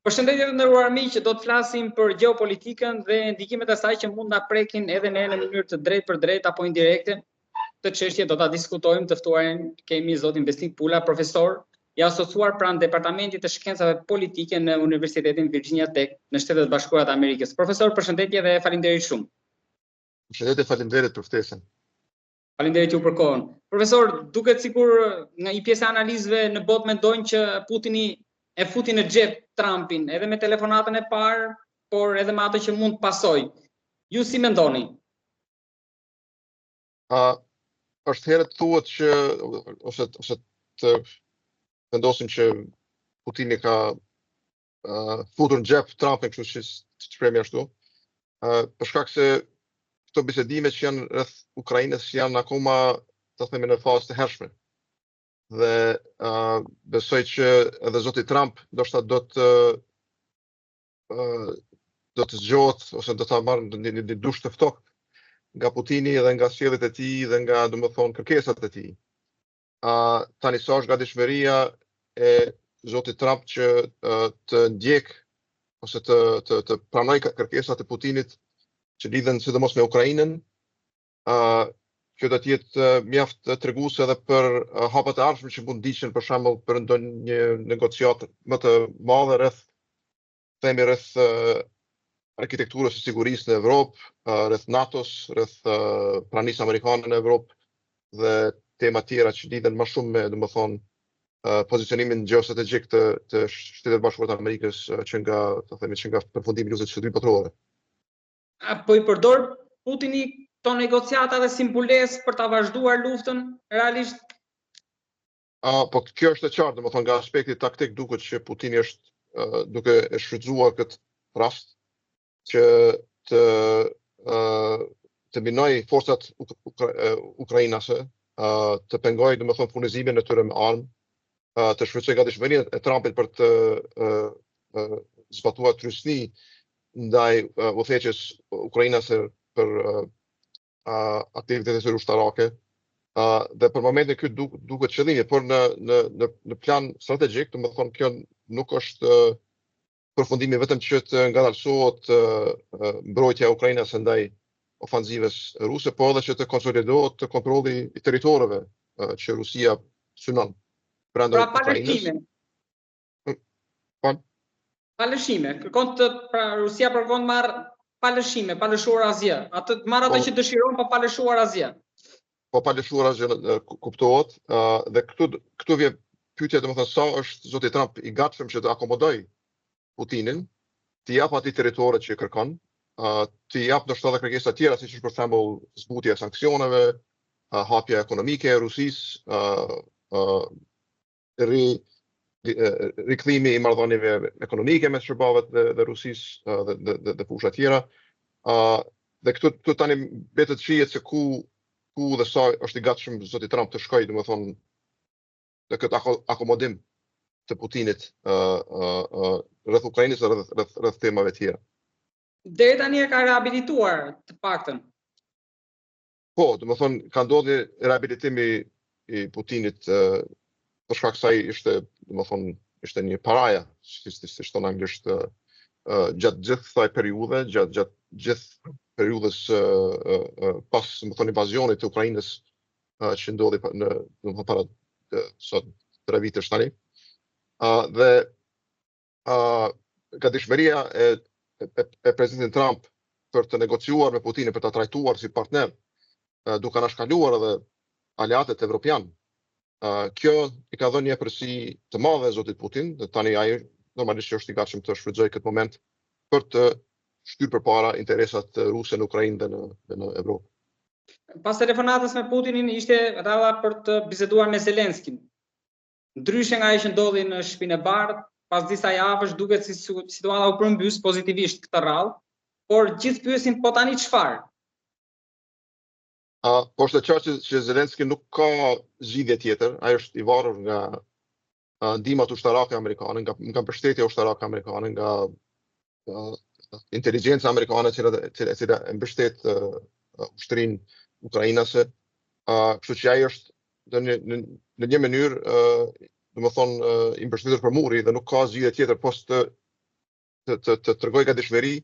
Përshëndetje të nderuar miq, do të flasim për gjeopolitikën dhe ndikimet e saj që mund na prekin edhe ne në mënyrë të drejtë për drejtë apo indirekte. Këtë çështje do ta diskutojmë, të ftuarin kemi zotin Besnik Pula, profesor i asociuar pranë Departamentit të Shkencave Politike në Universitetin Virginia Tech në Shtetet e Bashkuara të Amerikës. Profesor, përshëndetje dhe faleminderit shumë. Përshëndetje, faleminderit për ftesën. Faleminderit ju për kohën. Profesor, duket sikur nga një pjesë e analizëve në botë mendojnë që Putini e futi në xhep Trumpin, edhe me telefonatën e parë, por edhe me atë që mund pasoj. Ju si mendoni? Është herët thuhet që ose të vendosim që Putini ka futur në xhep Trumpin, kështu që shprehemi ashtu. Për shkak se këto bisedime që janë rreth Ukrainës janë akoma, të themi, në fazë të hershme. Dhe besoj që edhe zoti Trump ndoshta do të zgjohet ose do ta marrë një dush të ftohtë nga Putini dhe nga sjelljet e tij dhe nga, domethënë, kërkesat e tij. Tani sa është gatishmëria e zotit Trump që të ndjek ose të pranoj kërkesat e Putinit që lidhen sidomos me Ukrainën, kjo do të jetë mjaft treguese edhe për hapat e ardhshme që mund ndiqen për shembull për ndonjë negociatë më të madhe rreth arkitekturës së sigurisë në Evropë, rreth NATO-s, rreth pranisë amerikane në Evropë dhe tema tjera që lidhen më shumë me, domethënë, pozicionimin gjeostrategjik të Shtetet e Bashkuara të Amerikës që nga përfundimi i luftës së dytë botërore. Po i përdor Putini këto negociata dhe si mbulesë për ta vazhduar luftën realisht? Po kjo është e qartë, domethënë nga aspekti taktik duket që Putini është duke e shfrytzuar këtë rast që të minoj forcat ukrainase, të pengojë, domethënë, furnizimin e tyre me armë, të shfrytëzojë gatishmërinë e Trumpit për të zbatuar trysni ndaj udhëheqjes ukrainase për aktivitetet ushtarake, dhe për momentin ky duket qëllimi, por në plan strategjik, domethënë, kjo nuk është përfundimi vetëm që të ngadalësohet mbrojtja e Ukrainës ndaj ofanzivës ruse, por edhe që të konsolidohet kontrolli i territoreve që Rusia synon brenda Ukrainës. Palëshime. Rusia kërkon marr palëshime, palëshuar asgjë. Atë marr ato që dëshiron, pa palëshuar asgjë. Po palëshuar asgjë kuptohet, dhe këtu vjen pyetja, domethënë, sa është zoti Trump i gatshëm që të akomodojë Putinin, të jap atij territoret që kërkon, të jap ndoshta edhe kërkesa të tjera, siç është për shembull zbutja e sanksioneve, hapja ekonomike e Rusisë, rikthimi i marrëdhënieve ekonomike mes shërbavet dhe Rusisë dhe fusha tjera. Dhe këtu tani betet shihet se ku dhe sa është i gatshëm zoti Trump të shkojë, domethënë, në këtë akomodim të Putinit rreth Ukrainës dhe rreth temave tjera. Deri tani e ka rehabilituar të paktën. Po, domethënë, ka ndodhur rehabilitimi i Putinit për shkak se ai ishte një paraja, si thon anglisht, gjatë gjithë kësaj periudhe, gjatë gjithë periudhës pas, domethënë, invazionit të Ukrainës që ndodhi para 3 vitesh tani. Dhe gatishmëria e presidentit Trump për të negociuar me Putinin, për ta trajtuar si partner, duke anashkaluar edhe aleatët evropian, kjo i ka dhënë një përsi të madhe zotit Putin, dhe tani ai normalisht që është i gatshëm të shfrytëzojë këtë moment për të shtyr përpara interesat ruse në Ukrainë dhe në Evropë. Pas telefonatës me Putinin ishte rradha për të biseduar me Zelenskin. Ndryshe nga ajo që ndodhi në Shtëpinë e Bardhë, pas disa javësh duket si situata u përmbys pozitivisht këtë radhë, por gjithë pyesin po tani çfarë? Po është e qartë që Zelenski nuk ka zgjidhje tjetër, ai është i varur nga ndihmat ushtarake amerikane, nga mbështetja ushtarake amerikane, nga inteligjenca amerikane e cila e mbështet ushtrinë ukrainase, kështu që ai është në një mënyrë, domethënë, i mbështetur për muri dhe nuk ka zgjidhje tjetër post të të tregoj gatishmëri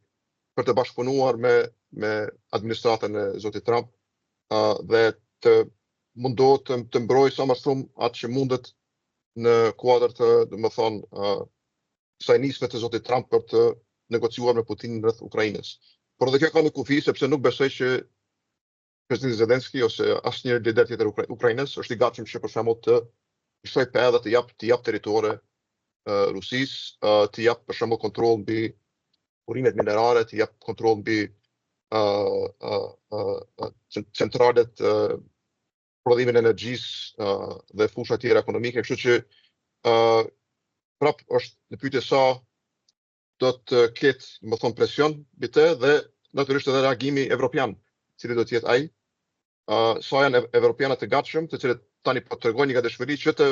për të bashkëpunuar me administratën e zotit Trump dhe të mundohet të mbrojë sa më shumë atë që mundet në kuadër të, domethënë, kësaj nisme të zotit Trump për të negociuar me Putinin rreth Ukrainës. Por edhe kjo ka një kufi sepse nuk besoj që presidenti Zelenski ose asnjë lider tjetër Ukrainës është i gatshëm që për shembull të shoj pe edhe të jap territore Rusisë, të jap për shembull kontroll mbi urimet minerale, të jap kontroll mbi centralet prodhimin e energjisë dhe fusha tjera ekonomike, kështu që prap është në pyetje sa do të ketë, më thonë, presion mbi të dhe natyrisht edhe reagimi evropian, cili do të jetë ai. Sa janë evropianët të gatshëm, të cilët tani po tregojnë një gatishmëri që të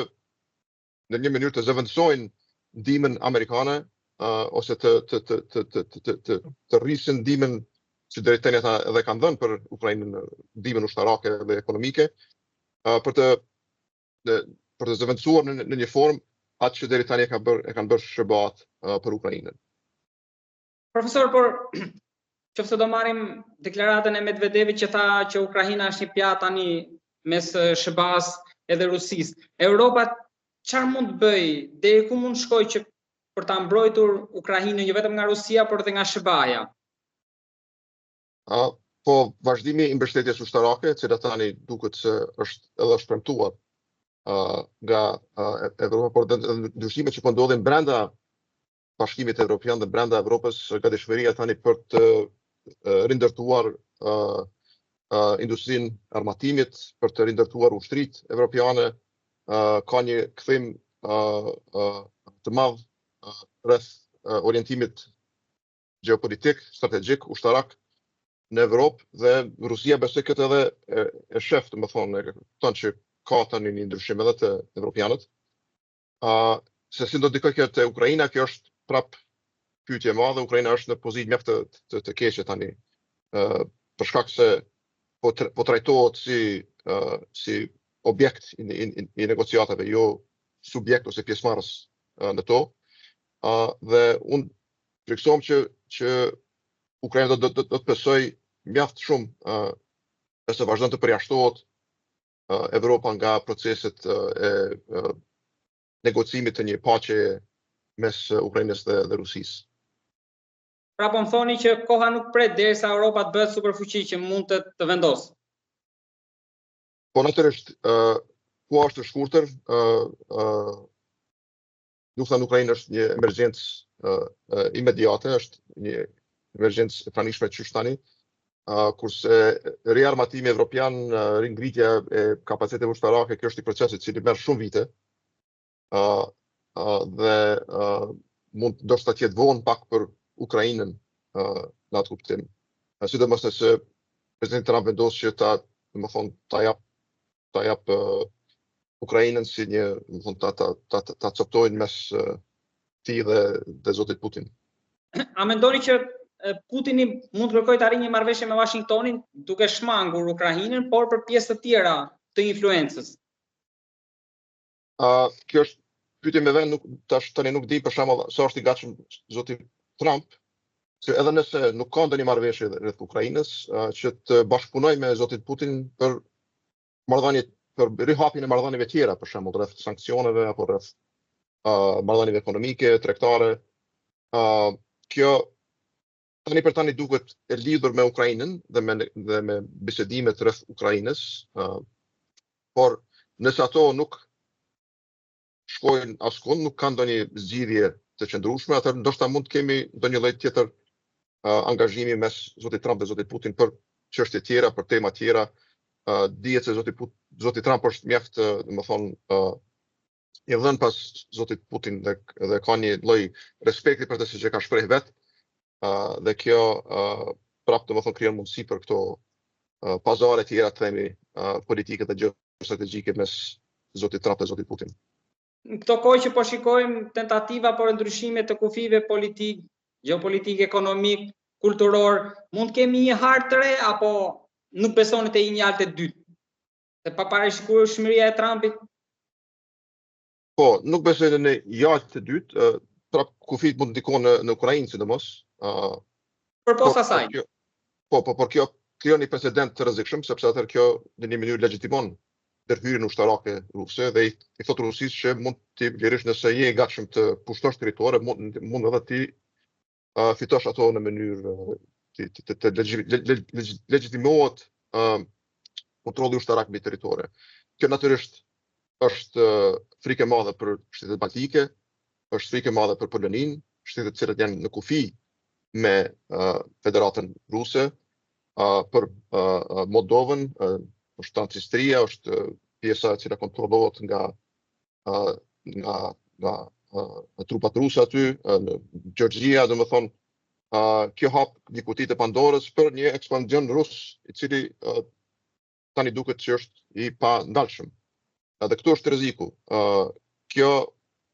në një mënyrë të zëvendësojnë ndihmën amerikane ose të rrisin ndihmën që deri tani ata edhe kanë dhënë për Ukrainën, ndihmën ushtarake dhe ekonomike, për të zëvendësuar në një formë atë që deri tani e kanë bërë shërbat për Ukrainën. Profesor, por qoftë do marrim deklaratën e Medvedevit që tha që Ukraina është një pjatë tani mes SBA-s edhe Rusisë. Europa çfarë mund të bëjë? Deri ku mund shkojë që për ta mbrojtur Ukrainën jo vetëm nga Rusia, por edhe nga SBA-ja? Po vazhdimi i mbështetjes ushtarake, e cila tani duket se është edhe shpremtuar nga Evropa, por ndryshimet që po ndodhin brenda Bashkimit Evropian dhe brenda Evropës, gatishmëria tani për të rindërtuar industrinë armatimit, për të rindërtuar ushtritë evropiane, ka një kthim të madh rreth orientimit gjeopolitik, strategjik, ushtarak në Evropë dhe Rusia besoj këtë edhe e shef, domethënë, thonë që ka tani një ndryshim edhe të evropianët. Se si do të ndikojë kjo te Ukraina, kjo është prap pyetje e madhe. Ukraina është në pozitë mjaft të keqe tani, për shkak se po trajtohet si objekt i negociatave, jo subjekt ose pjesëmarrës në to. Dhe unë friksohem që Ukraina do të besoj mjaft shumë nëse vazhdon të përjashtohet Evropa nga proceset e negocimit të një paqe mes Ukrainës dhe Rusisë. Pra po më thoni që koha nuk pret derisa Europa të bëhet superfuqi që mund të vendosë. Po natyrisht, koha është e shkurtër, lufta në Ukrainë është një emergjencë imediate, është një emergjencë e pranishme qysh tani, kurse riarmatimi evropian, ringritja e kapaciteteve ushtarake, kjo është një proces i cili merr shumë vite, dhe mund ndoshta të jetë vonë pak për Ukrainën në atë kuptim. Sidomos nëse presidenti Trump vendos që ta jap Ukrainën si një, ta coptojnë mes tij dhe zotit Putin. A mendoni që Putini mund të kërkojë të arrijë një marrëveshje me Washingtonin duke shmangur Ukrainën, por për pjesë të tjera të influencës? Kjo është pyetje me vend, tani nuk di për shembull sa është i gatshëm zoti Trump, që edhe nëse nuk ka ndonjë marrëveshje rreth Ukrainës, që të bashkëpunojë me zotin Putin për marrëdhënie, për rihapjen e marrëdhënieve tjera, për shembull rreth sanksioneve apo rreth marrëdhënieve ekonomike, tregtare. Kjo tani për tani duket e lidhur me Ukrainën dhe me bisedimet rreth Ukrainës, por nëse ato nuk shkojnë askund, nuk kanë ndonjë zgjidhje të qëndrueshme, atëherë ndoshta mund të kemi ndonjë lloj tjetër angazhimi mes zotit Trump dhe zotit Putin për çështje tjera, për tema tjera. Dihet se zoti Trump është mjaft, domethënë, i dhënë pas zotit Putin dhe ka një lloj respekti për të siç e ka shprehë vet. Dhe kjo prapë domethënë krijon mundësi për këto pazare tjera të themi politike dhe gjeostrategjike mes zotit Trump dhe zotit Putin. Në këto kohë që po shikojmë tentativa për ndryshime të kufive politik, gjeopolitik, ekonomik, kulturor, mund kemi një hartë të re apo nuk besoni te një altë e dytë? Se pa parashikueshmëria e Trumpit? Po, nuk besoj në një altë të dytë. prap kufit mund të ndikon në Ukrainë sidomos. Përposa saj. Por kjo krijon një precedent të rrezikshëm, sepse atëherë kjo në një mënyrë legjitimon ndërhyrjen ushtarake ruse dhe i thotë Rusisë që mund të lirisht nëse je i gatshëm të pushtosh territore, mund edhe ti fitosh ato në mënyrë të legjitimohet kontrolli ushtarak mbi territore. Kjo natyrisht është frikë e madhe për shtetet baltike, është frikë e madhe për Poloninë, shtetet të cilat janë në kufi me Federatën Ruse, për Moldovën, është Transnistria, është pjesa e cila kontrollohet nga trupat ruse aty, në Gjergjia, domethënë kjo hap një kuti të Pandorës për një ekspansion rus, i cili tani duket që është i pa ndalshëm. Dhe këtu është rreziku. Kjo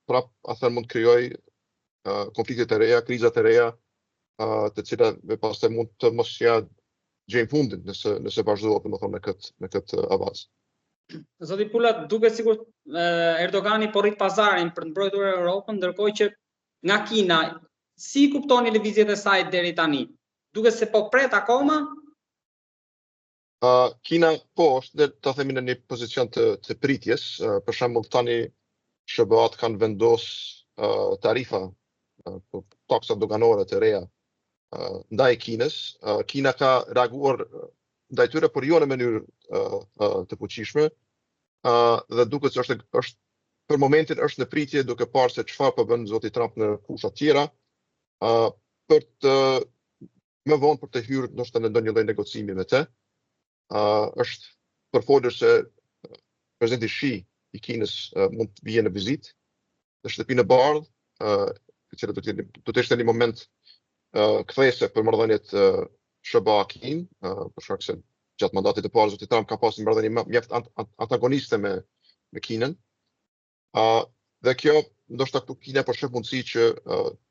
prap atëherë mund të krijojë konflikte të reja, kriza të reja, të cilat pastaj mund të mos ja gjejnë fundin nëse vazhdohet domethënë me këtë avaz. Zoti Pula, duket sikur Erdogani po rrit pazarin për të mbrojtur Europën, ndërkohë që nga Kina, si kuptoni lëvizjet e saj deri tani? Duket se po pret akoma? Kina po është, ta themi, në një pozicion të pritjes. Për shembull tani SBA-t kanë vendos tarifa, taksa doganore të reja ndaj Kinës. Kina ka reaguar ndaj tyre, por jo në mënyrë të fuqishme, dhe duket se është për momentin është në pritje, duke parë se çfarë po bën zoti Trump në fusha të tjera, për të më vonë për të hyrë ndoshta në ndonjë lloj negocimi me të. Është përfolur se presidenti Xi i Kinës mund të vijë në vizitë në shtëpinë e bardhë, e cila do të ishte një moment kthese për marrëdhëniet SBA-Kinë, për shkak se gjatë mandatit të parë zoti Trump ka pasur marrëdhënie mjaft antagoniste me Kinën. Dhe kjo ndoshta këtu Kina po shef mundësi që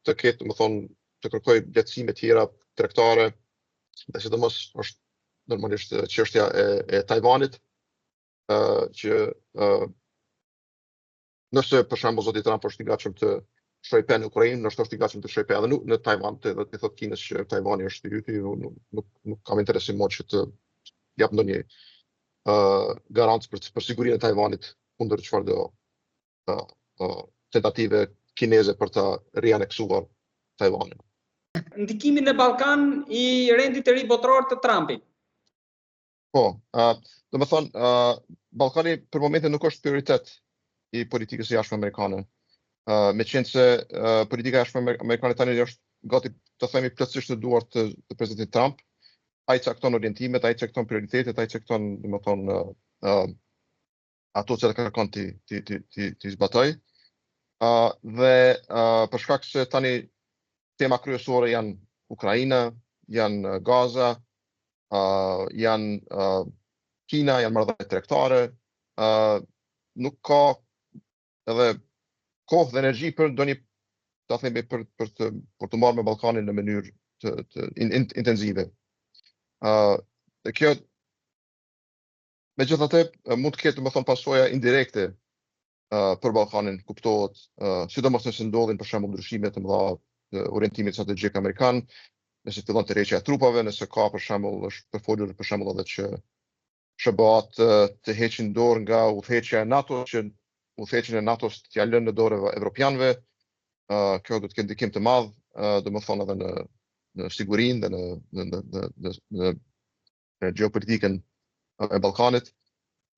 të ketë, domethënë, të kërkojë lehtësime tjera tregtare, dhe sidomos është normalisht çështja e Tajvanit, që nëse për shembull zoti Trump është i gatshëm të shojë pe në Ukrainë, ndoshta është i gatshëm të shojë pe edhe në Tajvan, dhe të thotë Kinës që Tajvani është i yti, nuk kam interesim më që të jap ndonjë garancë për sigurinë e Tajvanit kundër çfarëdo tentative kineze për ta rianeksuar Tajvanin. Ndikimin në Ballkan i rendit të ri botëror të Trumpit. Po, domethënë Ballkani për momentin nuk është prioritet i politikës së jashtme amerikane. Meqense se politika e jashtme amerikane tani është gati të themi plotësisht në duart të presidentit Trump. Ai cakton orientimet, ai cakton prioritetet, ai cakton, domethënë, ato që kërkon ti zbatoj. Dhe për shkak se tani tema kryesore janë Ukraina, janë Gaza, janë Kina, janë marrëdhënie tregtare, nuk ka edhe kohë dhe energji për ndonjë, ta themi, për të marrë me Ballkanin në mënyrë të intensive. Dhe kjo megjithatë mund të ketë, domethënë, pasoja indirekte për Ballkanin, kuptohet, sidomos nëse ndodhin për shembull ndryshime të mëdha të orientimit strategjik amerikan, nëse fillon tërheqja e trupave, nëse ka për shembull është përfolur për shembull edhe që SBA-t të heqin dorë nga udhëheqja e NATO, që udhëheqjen e NATO-s t'ia lënë në dorë evropianëve. Kjo do të ketë ndikim të madh, domethënë edhe në sigurinë dhe në gjeopolitikën e Ballkanit.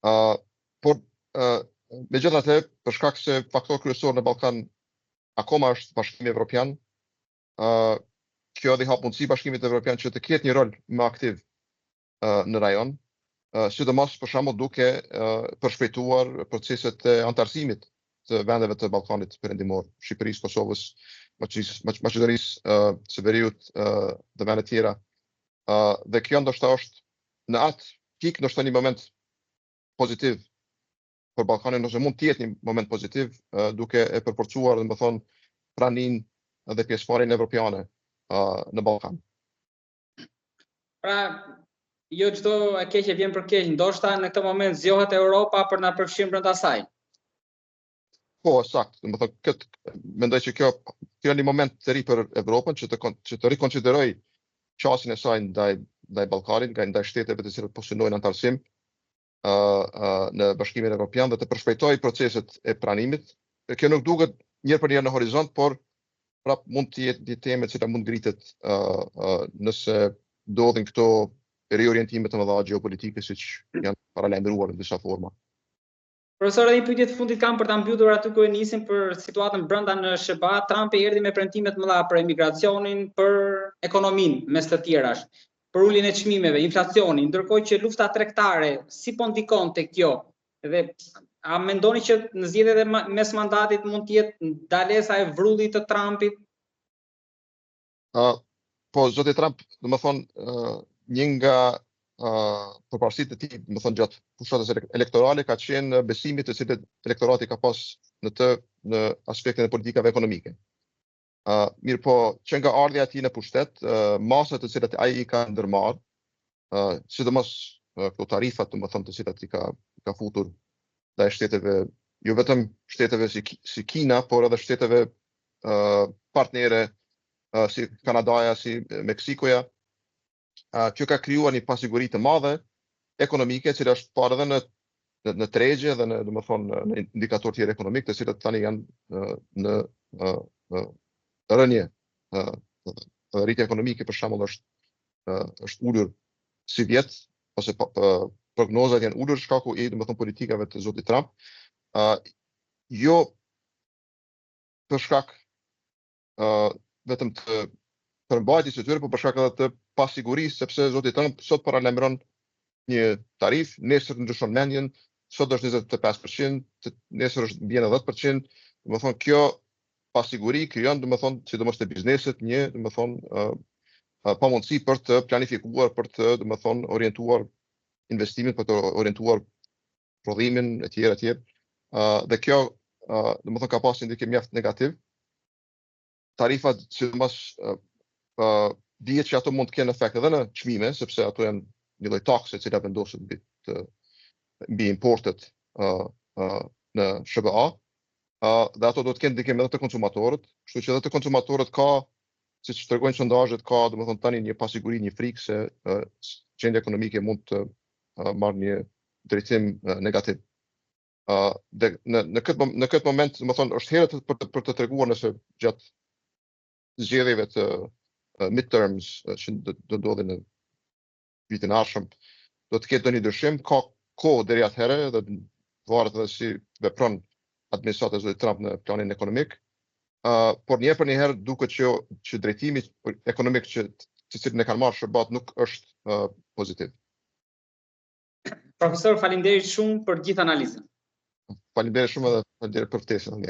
Por megjithatë, për shkak se faktor kryesor në Ballkan akoma është Bashkimi Evropian, kjo dhe hap mundësi Bashkimit Evropian që të ketë një rol më aktiv në rajon, sidomos për shembull duke përshpejtuar proceset e antarësimit të vendeve të Ballkanit Perëndimor, Shqipërisë, Kosovës, Maqedonisë së Veriut dhe vende tjera. Dhe kjo ndoshta është në atë pikë ndoshta një moment pozitiv për Ballkanin, ose mund të jetë një moment pozitiv duke e përforcuar, domethënë, praninë dhe pjesëmarrjen evropiane në Ballkan. Pra, jo çdo e keqe vjen për keq, ndoshta në këtë moment zgjohet Europa për na përfshirë brenda saj. Po, sakt. Mendoj që kjo është një moment të ri për Evropën që të rikonsideroj qasjen e saj ndaj Ballkanit, ndaj shteteve të cilat posënojnë antarësim në Bashkimin Evropian dhe të përshpejtoj proceset e pranimit. Kjo nuk duket njëherë për njëherë në horizont, por prap mund të jetë teme që mund ngritet nëse ndodhin këto riorientime të mëdha gjeopolitike siç janë paralajmëruar në disa forma. Profesor, edhe një pyetje të fundit kam për ta mbyllur aty ku e nisim për situatën brenda në SBA. Trump erdhi me premtime të mëdha për emigracionin, për ekonominë, mes të tjerash, për uljen e çmimeve, inflacionin, ndërkohë që lufta tregtare si po ndikon te kjo? Dhe a mendoni që në zgjedhjet e mes mandatit mund të jetë ndalesa e vrullit të Trumpit? Po, zoti Trump, domethënë, një nga përparësitë e tij, domethënë gjatë fushatës elektorale ka qenë besimi të cilët elektorati ka pas në aspektin e politikave ekonomike. Mirë po, që nga ardhja e tij në pushtet, masat të cilat ai ka ndërmarrë, sidomos këto tarifat, domethënë të cilat i ka futur ndaj shteteve, jo vetëm shteteve si Kina, por edhe shteteve partnere si Kanadaja, si Meksikoja, që ka krijuar një pasiguri të madhe ekonomike, e cila është parë edhe në tregje dhe në indikator tjerë ekonomik, të cilët tani janë në rënje. Rritja ekonomike për shembull është ulur si vjet, ose prognozat janë ulur shkaku i politikave të zotit Trump. Jo për shkak vetëm të përmbajtjes së tyre, por për shkak edhe të pasigurisë, sepse zoti Trump sot paralajmëron një tarif, nesër ndryshon mendjen, sot është 25%, nesër është bjen 10%, domethënë kjo pasiguri krijon, domethënë sidomos te bizneset, një pamundësi për të planifikuar, për të domethënë orientuar investimin, për të orientuar prodhimin etj. Dhe kjo domethënë ka pasur ndikim mjaft negativ. Tarifat sidomos dihet që ato mund të kenë efekt edhe në çmime, sepse ato janë një lloj takse që vendoset mbi importet në SBA, dhe ato do të kenë ndikim edhe të konsumatorët, kështu që edhe të konsumatorët ka, siç tregojnë sondazhet, ka domethënë tani një pasiguri, një frikë se gjendja ekonomike mund të marrë një drejtim negativ. Dhe në këtë moment, domethënë është herët për të treguar nëse gjatë zgjedhjeve të midterms që do ndodhin në vitin e ardhshëm, do të ketë ndonjë ndryshim, ka kohë deri atëherë dhe varet edhe si vepron administrata e zotit Trump në planin ekonomik. Por një për një herë duket që drejtimi ekonomik që cilin e kanë marrë SBA nuk është pozitiv. Profesor, faleminderit shumë për gjithë analizën. Faleminderit shumë edhe faleminderit për ftesën.